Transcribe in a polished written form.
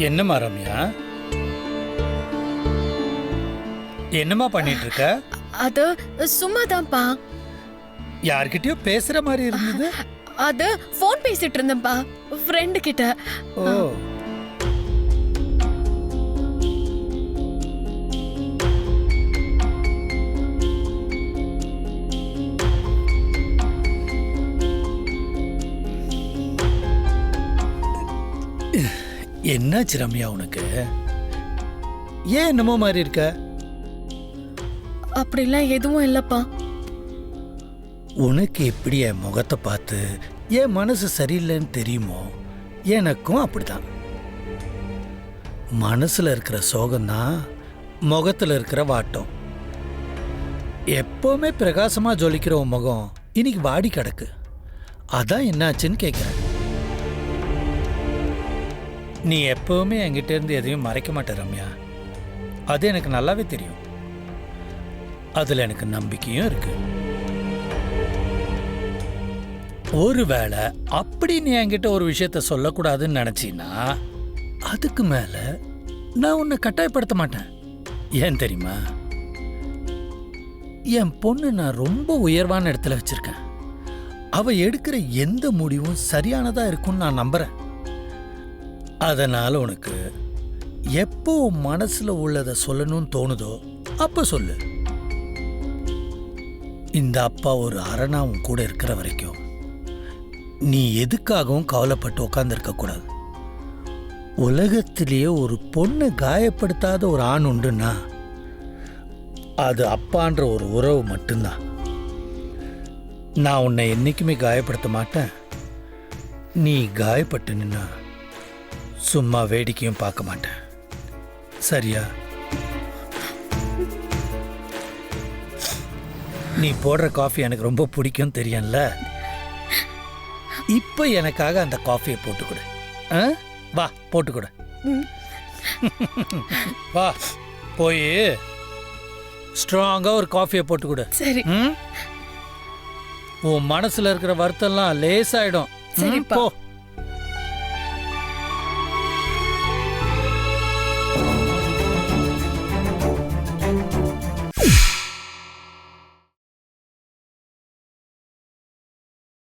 என்னம்மா ரம்யா, என்னம்மா பண்ணிட்டு இருக்க? அது சும்மாதான்ப்பா. யார்கிட்டயோ பேசுற மாதிரி இருந்தது. அது ஃபோன் பேசிட்டு இருந்தேன்ப்பா, ஃப்ரெண்டு கிட்ட. ஓ, என்னாச்சு ரம்யா உனக்கு? ஏன் என்னமோ மாதிரி இருக்க? அப்படிலாம் எதுவும் இல்லப்பா. உனக்கு எப்படி என் முகத்தை பார்த்து என் மனசு சரியில்லைன்னு தெரியுமோ, எனக்கும் அப்படிதான். மனசுல இருக்கிற சோகம்தான் முகத்துல இருக்கிற வாட்டம். எப்பவுமே பிரகாசமா ஜொலிக்கிற உன் முகம் இன்னைக்கு வாடி கிடக்கு. அதான் என்னாச்சுன்னு கேட்குறேன். நீ எப்பவுமே என்கிட்ட இருந்து எதையும் மறைக்க மாட்ட ரம்யா, அது எனக்கு நல்லாவே தெரியும். அதுல எனக்கு நம்பிக்கையும் இருக்கு. ஒருவேளை அப்படி நீ என்கிட்ட ஒரு விஷயத்த சொல்லக்கூடாதுன்னு நினைச்சின்னா அதுக்கு மேல நான் உன்னை கட்டாயப்படுத்த மாட்டேன். ஏன் தெரியுமா? என் பொண்ணு நான் ரொம்ப உயர்வான இடத்துல வச்சிருக்கேன். அவ எடுக்கிற எந்த முடிவும் சரியானதா இருக்கும்னு நான் நம்புறேன். அதனால உனக்கு எப்போ மனசுல உள்ளதை சொல்லணும்னு தோணுதோ அப்ப சொல்லு. இந்த அப்பா ஒரு அரணா உன் கூட இருக்கிற வரைக்கும் நீ எதுக்காகவும் கவலைப்பட்டு உட்காந்துருக்க கூடாது. உலகத்திலேயே ஒரு பொண்ணை காயப்படுத்தாத ஒரு ஆண் உண்டுன்னா அது அப்பான்ற ஒரு உறவு மட்டும்தான். நான் உன்னை என்னைக்குமே காயப்படுத்த மாட்டேன். நீ காயப்பட்டு நின்னா சும்மா வேடிக்கையும் பார்க்க மாட்டேன். சரியா? நீ போடுற காஃபி எனக்கு ரொம்ப பிடிக்கும் தெரியும்ல. இப்ப எனக்காக அந்த காஃபியை போட்டு கொடு. வா போட்டு கொடு. வா போய் ஸ்ட்ராங்கா ஒரு காஃபியை போட்டு கொடு. சரி. உன் மனசுல இருக்கிற வருத்தம்லாம் லேசாயிடும். சரிப்பா. போ.